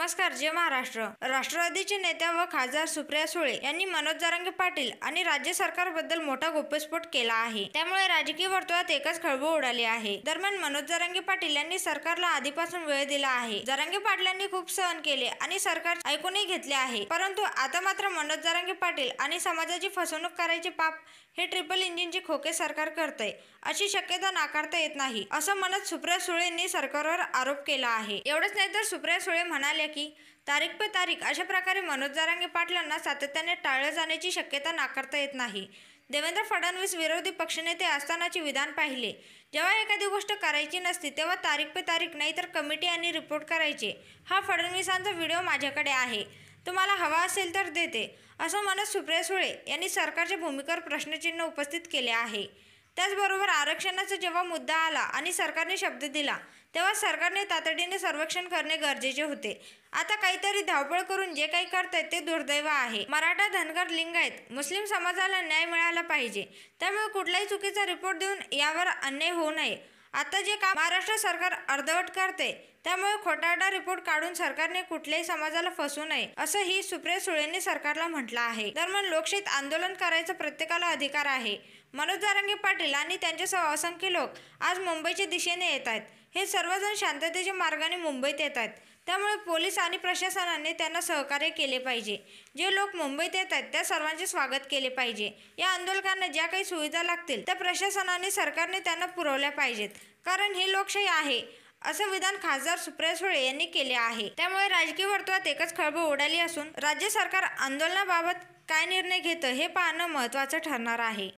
नमस्कार. जय महाराष्ट्र. राष्ट्रवादीचे नेत्या व खासदार सुप्रिया सुळे यांनी मनोज जरांगे पाटील आणि राज्य सरकारबद्दल मोठा गौप्यस्फोट केला आहे. त्यामुळे राजकीय वर्तुळात एकच खळबळ उडाली आहे. दरम्यान मनोज जरांगे पाटील यांनी सरकारला आधीपासून वेळ दिला आहे. जरांगे पाटलांनी खूप सहन केले आणि सरकार ऐकूनही घेतले आहे. परंतु आता मात्र मनोज जरांगे पाटील आणि समाजाची फसवणूक करायचे पाप हे ट्रिपल इंजिनचे खोके सरकार करतंय अशी शक्यता नाकारता येत नाही, असं म्हणत सुप्रिया सुळेंनी सरकारवर आरोप केला आहे. एवढंच नाही तर सुप्रिया सुळे म्हणाल्या की तारीख पे तारीख अशा प्रकारे मनोज जरांगे पाटलांना सातत्याने टाळलं जाण्याची शक्यता नाकारता येत नाही. देवेंद्र फडणवीस विरोधी पक्षनेते असतानाचे विधान पाहिले. जेव्हा एखादी गोष्ट करायची नसती तेव्हा तारीख पे तारीख नाही तर कमिटी आणि रिपोर्ट करायचे. हा फडणवीसांचा व्हिडिओ माझ्याकडे आहे, तुम्हाला हवा असेल तर देते, असं म्हणत सुप्रिया सुळे यांनी सरकारच्या भूमिकेवर प्रश्नचिन्ह उपस्थित केले आहे. त्याचबरोबर आरक्षणाचा जेव्हा मुद्दा आला आणि सरकारने शब्द दिला तेव्हा सरकारने तातडीने सर्वेक्षण करणे गरजेचे होते. आता काहीतरी धावपळ करून जे काही करतायत ते दुर्दैव आहे. मराठा, धनगर, लिंगायत, मुस्लिम समाजाला न्याय मिळाला पाहिजे. त्यामुळे कुठलाही चुकीचा रिपोर्ट देऊन यावर अन्याय होऊ नये. आता जे काम महाराष्ट्र सरकार अर्धवट करते त्यामुळे खोटारडा रिपोर्ट काढून सरकारने कुठल्याही समाजाला फसवू नये, असंही सुप्रिया सुळेंनी सरकारला म्हटलं आहे. दरम्यान लोकशाहीत आंदोलन करायचा प्रत्येकाला अधिकार आहे. मनोज जरांगे पाटील आणि त्यांच्यासह असंख्य लोक आज मुंबईच्या दिशेने येत आहेत. हे सर्वजण शांततेच्या मार्गाने मुंबईत येत आहेत. त्यामुळे पोलीस आणि प्रशासनाने त्यांना सहकार्य केले पाहिजे. जे लोक मुंबईत येत आहेत त्या सर्वांचे स्वागत केले पाहिजे. या आंदोलकांना ज्या काही सुविधा लागतील त्या प्रशासनाने सरकारने त्यांना पुरवल्या पाहिजेत, कारण ही लोकशाही आहे, असं विधान खासदार सुप्रिया सुळे यांनी केले आहे. त्यामुळे राजकीय वर्तुळात एकच खळबळ उडाली असून राज्य सरकार आंदोलनाबाबत काय निर्णय घेतं हे पाहणं महत्त्वाचं ठरणार आहे.